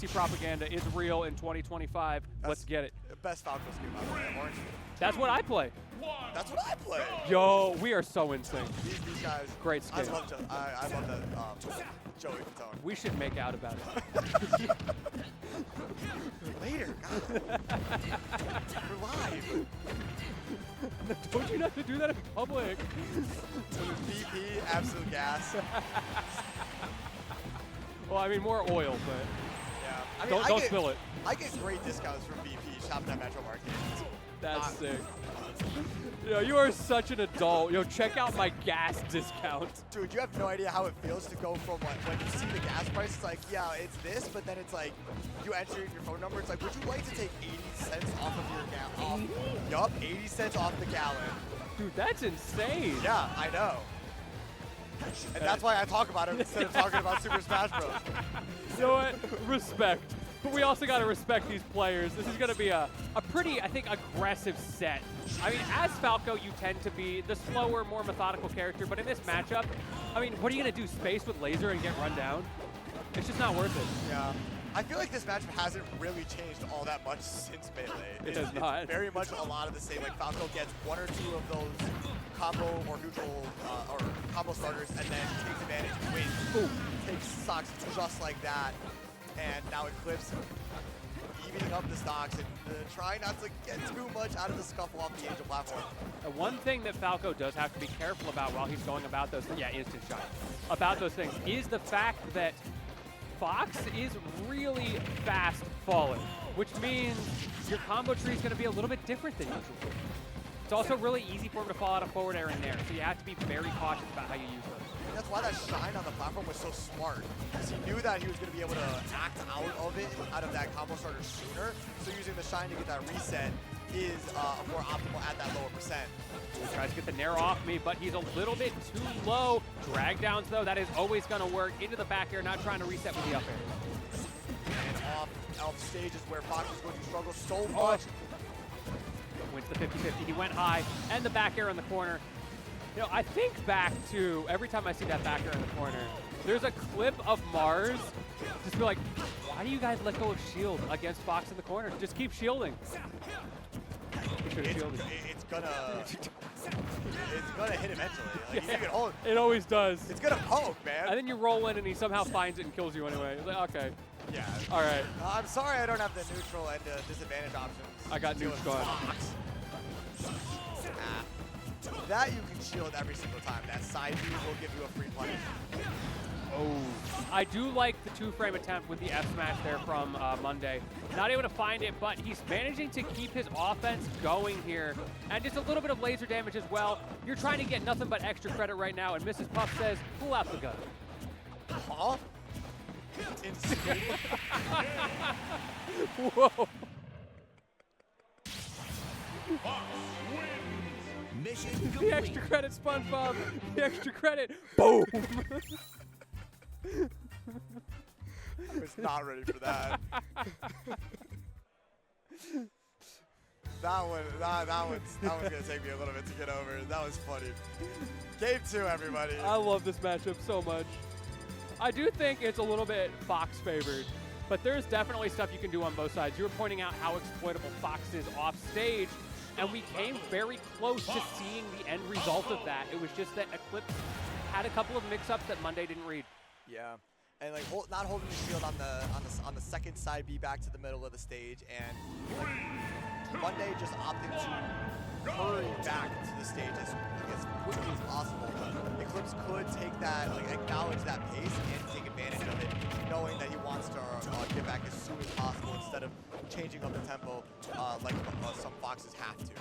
PC propaganda is real in 2025. Let's get it. Best Falco skin, by the way. Orange. That's what I play. That's what I play. Yo, we are so in sync. These guys. Great skin. I love that Joey Fatone. We should make out about it. Later, God. We're live. Don't you not to do that in public? VP, absolute gas. Well, I mean, more oil, but Yeah. I mean, don't spill it. I get great discounts from VP shopping at Metro Market. That's sick. Yo, you are such an adult. Yo, check out my gas discount. Dude, you have no idea how it feels to go from like when you see the gas price, it's like, yeah, it's this, but then it's like you enter your phone number, it's like, would you like to take 80 cents off of your gallon? Yup, 80 cents off the gallon. Dude, that's insane. Yeah, I know. And that's why I talk about it instead of talking about Super Smash Bros. You know what? Respect. But we also got to respect these players. This is going to be a pretty, I think, aggressive set. I mean, as Falco, you tend to be the slower, more methodical character, but in this matchup, I mean, what are you going to do, space with laser and get run down? It's just not worth it. Yeah. I feel like this matchup hasn't really changed all that much since Melee. It does not. It's very much a lot of the same. Like, Falco gets one or two of those combo or neutral or combo starters and then takes advantage, wins, boom, takes stocks just like that. And now Eclipz evening up the stocks and trying not to get too much out of the scuffle off the Angel platform. One thing that Falco does have to be careful about while he's going about those, instant shot, about those things, is the fact that Fox is really fast falling, which means your combo tree is going to be a little bit different than usual. It's also really easy for him to fall out of forward air in there, so you have to be very cautious about how you use those. And that's why that shine on the platform was so smart, because he knew that he was going to be able to act out of it, out of that combo starter sooner, so using the shine to get that reset is more optimal at that lower percent. He tries to get the nair off me, but he's a little bit too low. Drag downs, though, that is always going to work. Into the back air, not trying to reset with the up air. And off stage is where Fox is going to struggle so much. Wins the 50-50. He went high, and the back air in the corner. You know, I think back to every time I see that back air in the corner, there's a clip of Mars just be like, why do you guys let go of shield against Fox in the corner? Just keep shielding. It's gonna hit eventually. Like, you can hold. It always does. It's gonna poke, man. And then you roll in and he somehow finds it and kills you anyway. It's like, okay. Yeah. All right. I'm sorry I don't have the neutral and disadvantage options. I got nukes going. That you can shield every single time. That side view will give you a free punish. Oh. I do like the two-frame attempt with the F smash there from Monday. Not able to find it, but he's managing to keep his offense going here. And just a little bit of laser damage as well. You're trying to get nothing but extra credit right now, and Mrs. Puff says, pull out the gun. Huh? Insane. Whoa. Mission complete. The extra credit, SpongeBob. The extra credit. Boom. I was not ready for that. That one's gonna take me a little bit to get over. That was funny. Game 2, everybody. I love this matchup so much. I do think it's a little bit Fox favored, but there's definitely stuff you can do on both sides. You were pointing out how exploitable Fox is off stage, and we came very close to seeing the end result of that. It was just that Eclipz had a couple of mix-ups that Monday didn't read. Yeah, and like not holding the shield on the second side B back to the middle of the stage, and like, Monday just opting to hurry back to the stage as quickly as possible. Eclipz could take that, like acknowledge that pace and take advantage of it, knowing that he wants to get back as soon as possible instead of changing up the tempo like some Foxes have to.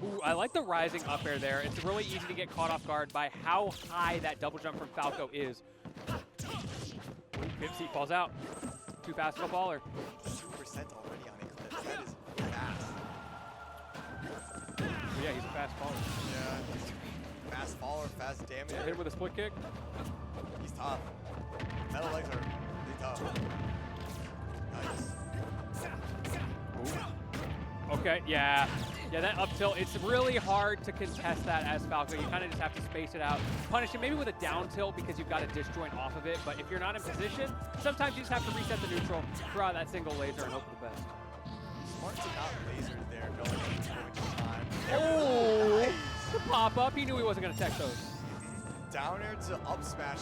Ooh, I like the rising up air there. It's really easy to get caught off guard by how high that double jump from Falco is. Ooh, Pipsy falls out. Too fast of a baller. 2% already on Eclipz. That is fast. But yeah, he's a fast faller. Yeah, fast faller, fast damage. Hit him with a split kick. He's tough. Metal legs are really tough. Nice. Ooh. Okay, yeah. Yeah, that up tilt, it's really hard to contest that as Falco. You kind of just have to space it out. Punish it maybe with a down tilt because you've got a disjoint off of it, but if you're not in position, sometimes you just have to reset the neutral, throw out that single laser, and hope for the best. Smart to not laser there, going into time. Oh, Nice. the pop-up. He knew he wasn't going to tech those. Down air to up smash.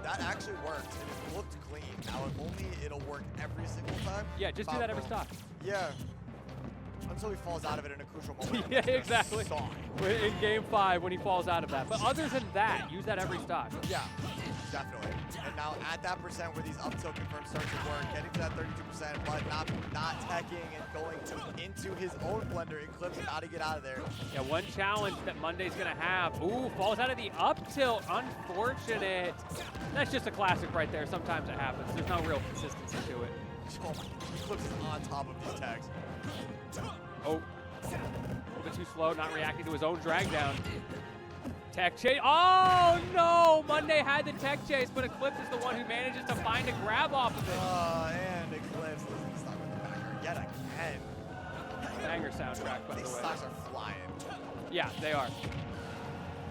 That actually worked, and it looked clean. Now, if only it'll work every single time. Yeah, just do that every stock. Yeah. Until he falls out of it in a crucial moment. Yeah, exactly. Saw. In game 5 when he falls out of that. But other than that, use that every stock. Yeah, definitely. And now at that percent where these up tilt confirms start to work, getting to that 32%, but not teching and going into his own blender. Eclipz got to get out of there. Yeah, one challenge that Monday's going to have. Ooh, falls out of the up tilt. Unfortunate. That's just a classic right there. Sometimes it happens. There's no real consistency to it. Oh, Eclipz is on top of these tags. Oh, a little bit too slow, not reacting to his own drag down. Tech chase. Oh no! Monday had the tech chase, but Eclipz is the one who manages to find a grab off of it. And Eclipz doesn't stop with the backer yet again. Banger soundtrack, by the These way. stocks are flying. Yeah, they are. I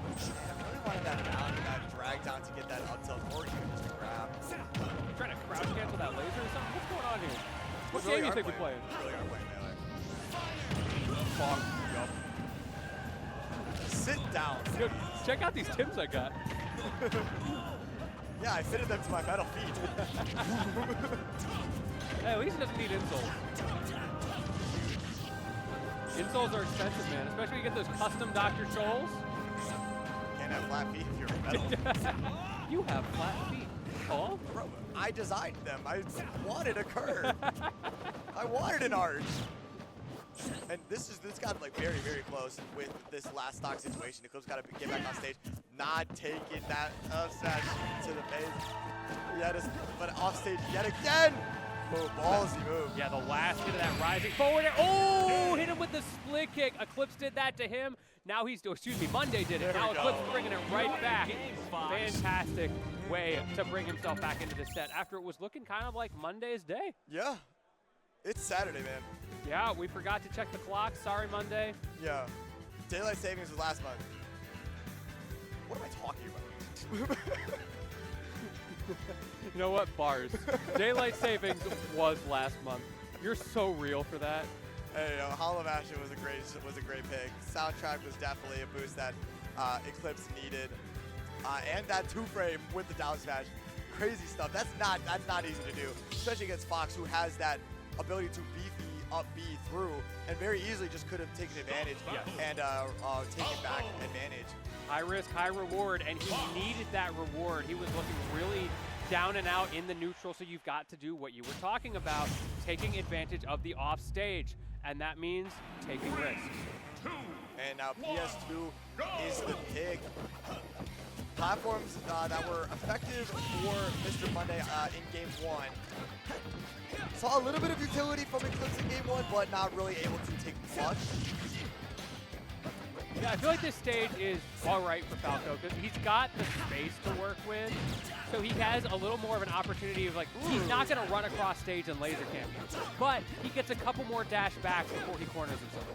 really wanted that down and that drag down to get that up tilt or even just a grab. You trying to crouch cancel that laser or something? What's going on here? What We really game you are think we're playing? We really are playing melee. Bonk. Yup. Sit down. Dude, check out these Tims I got. Yeah, I fitted them to my metal feet. Hey, at least it doesn't need insoles. Insoles are expensive, man. Especially when you get those custom Dr. Scholl's. Can't have flat feet if you're metal. You have flat feet. Oh? Bro, I designed them. I wanted a curve. I wanted an arch. And this got like very, very close with this last stock situation. Eclipz got to get back on stage, not taking that upset to the face. But off stage yet again. Oh, ballsy move. Yeah, the last hit of that rising forward. Oh, hit him with the split kick. Eclipz did that to him. Now he's, Monday did it. There Now we go. Eclipz bringing it right back. Fantastic way to bring himself back into the set after it was looking kind of like Monday's day. Yeah. It's Saturday, man. Yeah, we forgot to check the clock. Sorry, Monday. Yeah. Daylight savings was last month. What am I talking about? You know what? Bars. Daylight savings was last month. You're so real for that. Hey, Hollow Bastion was a great pick. Soundtrack was definitely a boost that Eclipz needed, and that 2-frame with the down smash, crazy stuff. That's not easy to do, especially against Fox, who has that ability to beefy up B through, and very easily just could have taken advantage and taken back advantage. High risk, high reward, and he needed that reward. He was looking really down and out in the neutral, so you've got to do what you were talking about, taking advantage of the off stage, and that means taking risks. And now PS2 is the pick. Platforms that were effective for Mr. Monday in Game 1. Saw a little bit of utility from Eclipz in Game 1, but not really able to take much. Yeah, I feel like this stage is all right for Falco because he's got the space to work with. So he has a little more of an opportunity of like, he's not going to run across stage and laser camp you, but he gets a couple more dash backs before he corners himself.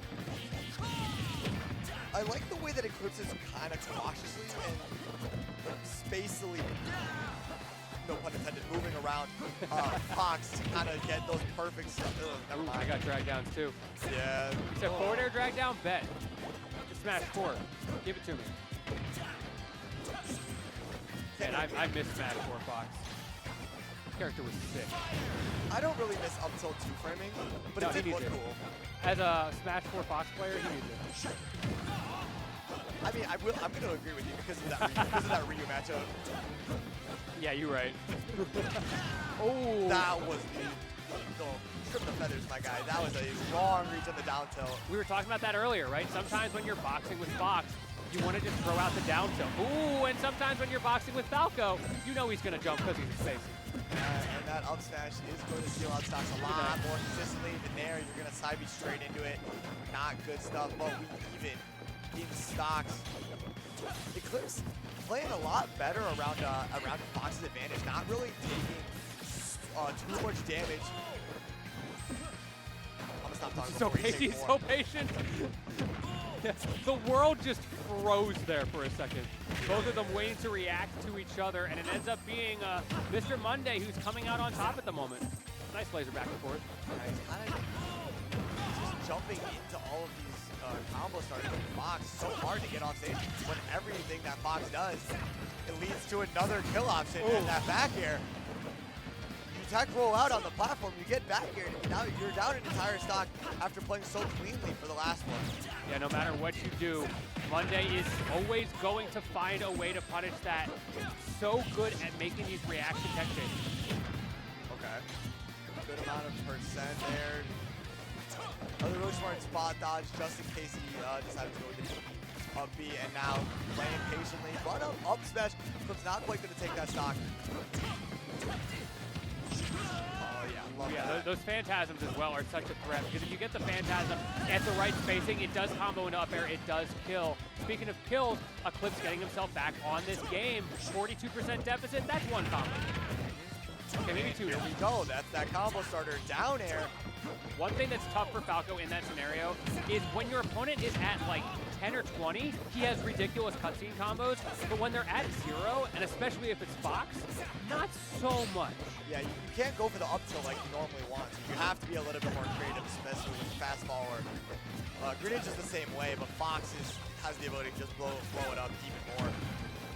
I like the way that Eclipz is kind of cautiously and spacily, no pun intended, moving around Fox to kind of get those perfect stuff. Never mind. I got drag downs too. Yeah. So forward air drag down, bet. Smash 4. Give it to me. And I missed Smash 4 Fox. Character was sick. I don't really miss up till 2-framing, but No, it did he look needs it. cool. As a Smash 4 Fox player, he needs it. I mean, I'm going to agree with you because of that Ryu matchup. Yeah, you're right. Oh. That was trip the feathers, my guy. That was a long reach on the down tilt. We were talking about that earlier, right? Sometimes when you're boxing with Fox, you want to just throw out the down tilt. Ooh, and sometimes when you're boxing with Falco, you know he's going to jump because he's spacing. And that up smash is going to steal out stocks a lot more consistently. The Nair, you're going to side B straight into it. Not good stuff, but we even in stocks. Eclipz playing a lot better around Fox's advantage, not really taking too much damage. I'm gonna stop talking So before you take he's more. so patient. The world just froze there for a second. Both of them waiting to react to each other, and it ends up being Mr. Monday who's coming out on top at the moment. Nice laser back and forth. Yeah, he's kind of just jumping into all of these combo starters with Fox. So hard to get off stage when everything that Fox does, it leads to another kill option. And that back air, you tech roll out on the platform, you get back air, and now you're down an entire stock after playing so cleanly for the last one. Yeah, no matter what you do, Monday is always going to find a way to punish that. So good at making these reaction tech chases. Okay. Good amount of percent there. Another really smart spot dodge just in case he decided to go with the up B, and now playing patiently. Run up smash. Eclipz not quite going to take that stock. Oh yeah, love that. Those phantasms as well are such a threat because if you get the phantasm at the right spacing, it does combo into up air, it does kill. Speaking of kills, Eclipz getting himself back on this game. 42% deficit, that's one combo. Okay, maybe two. Here we go, that's that combo starter, down air. One thing that's tough for Falco in that scenario is when your opponent is at like 10 or 20, he has ridiculous cutscene combos, but when they're at 0, and especially if it's Fox, not so much. Yeah, you can't go for the up tilt like you normally want. You have to be a little bit more creative, especially with fast follower. Greninja's is the same way, but Fox has the ability to just blow it up even more.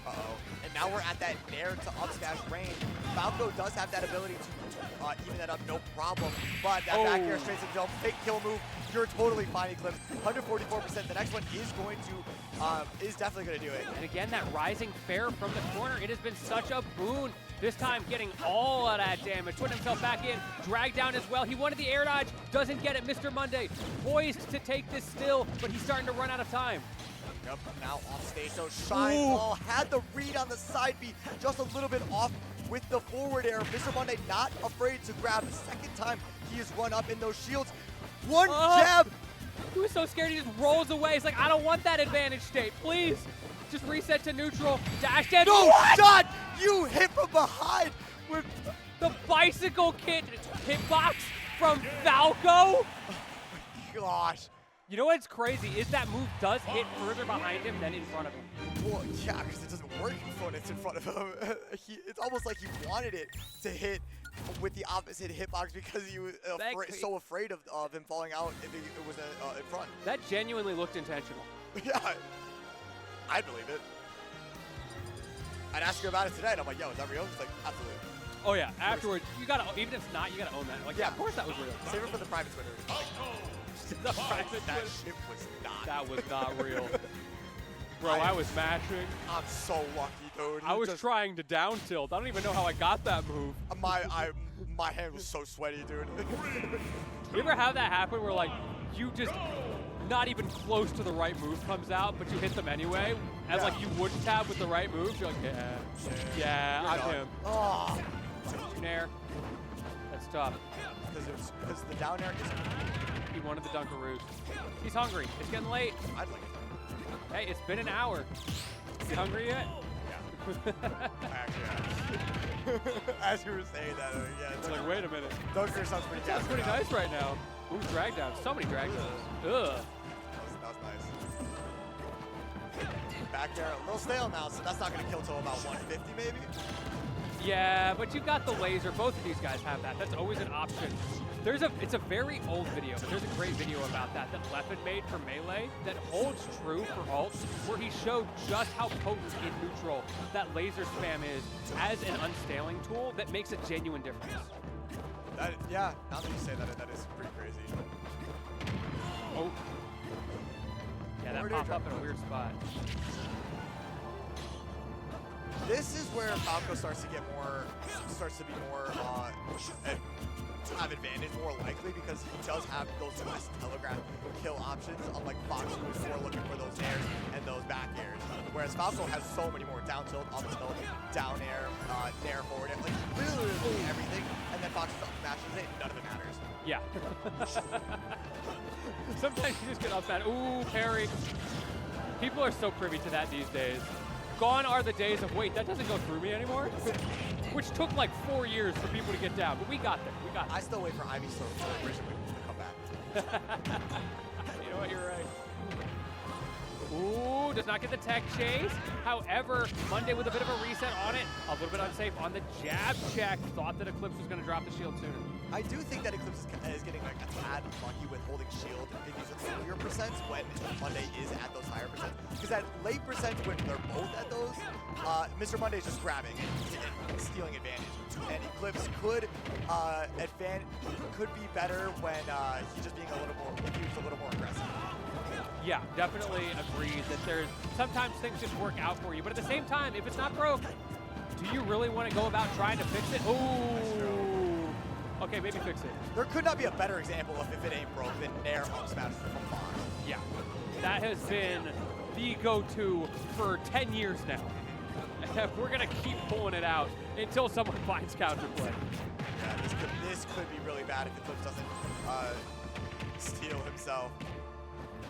Uh-oh. And now we're at that nair to up smash range. Falco does have that ability to even that up, no problem. But that back air straight to the jump, fake kill move, you're totally fine, Eclipz. 144%. The next one is going to, is definitely going to do it. And again, that rising fair from the corner, it has been such a boon. This time getting all of that damage, putting himself back in, dragged down as well. He wanted the air dodge, doesn't get it. Mr. Monday poised to take this still, but he's starting to run out of time. Yep, now off stage, so Shine Ball had the read on the side B, just a little bit off with the forward air. Mr. Monday not afraid to grab. The second time he has run up in those shields. One jab. He was so scared he just rolls away. He's like, I don't want that advantage state, please. Just reset to neutral, dash dead. No shot! You hit from behind with the bicycle kit hitbox from Falco. Gosh. You know what's crazy is that move does hit further behind him than in front of him. Well, yeah, because it doesn't work when it's in front of him. It's almost like he wanted it to hit with the opposite hitbox because he was so afraid of him falling out if it was in front. That genuinely looked intentional. Yeah, I believe it. I'd ask you about it today, and I'm like, yo, is that real? He's like, absolutely. Oh yeah, afterwards, you gotta, even if it's not, you gotta own that. Like, yeah, of course that was real. Save it for the private Twitter. The private that Twitter. shit was not. That was not real. Bro, I was mashing. I'm so lucky, dude. I was trying to down tilt. I don't even know how I got that move. My hand was so sweaty, dude. You ever have that happen where like you just not even close to the right move comes out, but you hit them anyway, and like you wouldn't have with the right move? You're like, yeah, I'm him. Oh. Nair. That's tough. Because the down air is. He wanted the Dunkaroos. He's hungry. It's getting late. I'd like it. Hey, it's been an hour. You hungry yet? Yeah. Actually, as you were saying that, yeah. It's like, wait a minute. Dunker sounds pretty That's pretty nice right now. Ooh, drag down. So many drag downs. Ugh. That was nice. Back there, a little stale now, so that's not going to kill till about 150 maybe? Yeah, but you've got the laser. Both of these guys have that. That's always an option. It's a very old video, but there's a great video about that Leffen made for Melee that holds true for ult, where he showed just how potent in neutral that laser spam is as an unstaling tool that makes a genuine difference. Yeah, now that you say that, that is pretty crazy. Oh. Yeah, that popped up in a weird spot. This is where Falco starts to be more, have advantage, more likely, because he does have those less telegraph kill options, unlike Fox, who is more looking for those airs and those back airs. Whereas Falco has so many more down tilt, up tilt, down air, nair, forward air, like literally everything, and then Fox smashes it, and none of it matters. Yeah. Sometimes you just get up that, ooh, parry. People are so privy to that these days. Gone are the days of, wait, that doesn't go through me anymore? Which took like 4 years for people to get down, but we got there. We got there. I still wait for Ivy's to originally to come back. You know what, you're right. Ooh, does not get the tech chase. However, Monday with a bit of a reset on it, a little bit unsafe on the jab check. Thought that Eclipz was going to drop the shield sooner. I do think that Eclipz is getting like a tad lucky with holding shield in these earlier percents when Monday is at those higher percents. Because at late percents when they're both at those, Mr. Monday is just grabbing and stealing advantage. And Eclipz could be better when he's just being a little more, if he was a little more aggressive. Yeah, definitely agrees that there's sometimes things just work out for you. But at the same time, if it's not broke, do you really want to go about trying to fix it? Ooh. Okay, maybe fix it. There could not be a better example of if it ain't broke than Nair up smash from Fox. Yeah, that has been the go-to for 10 years now. We're going to keep pulling it out until someone finds counterplay. Yeah, this could be really bad if Eclipz doesn't steal himself.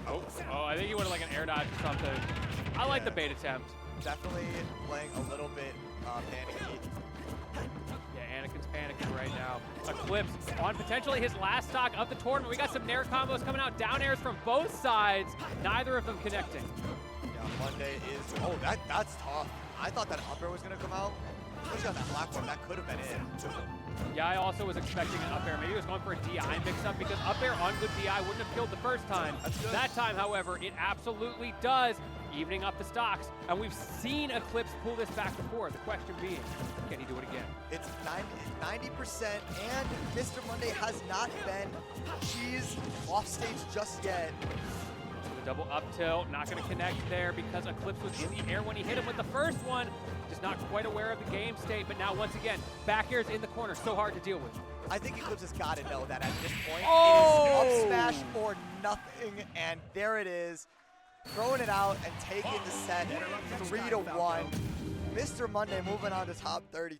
Oh, I think he wanted like an air dodge or something. I like the bait attempt. Definitely playing a little bit panicky. Yeah, Anakin's panicking right now. Eclipz on potentially his last stock of the tournament. We got some Nair combos coming out. Down airs from both sides. Neither of them connecting. Yeah, Monday is... Oh, that's tough. I thought that up air was going to come out. Especially on that platform. That could have been it. Yeah, I also was expecting an up air. Maybe he was going for a DI mix-up because up air on good DI wouldn't have killed the first time. That time, however, it absolutely does, evening up the stocks. And we've seen Eclipz pull this back before. The question being, can he do it again? It's 90%, and Mr. Monday has not been cheesed off stage just yet. The double up tilt, not going to connect there because Eclipz was in the air when he hit him with the first one. Just not quite aware of the game state, but now once again, back airs in the corner, so hard to deal with. I think Eclipz has got to know that at this point, it is up smash or nothing, and there it is. Throwing it out and taking the set 3-1. Mr. Monday moving on to top 32.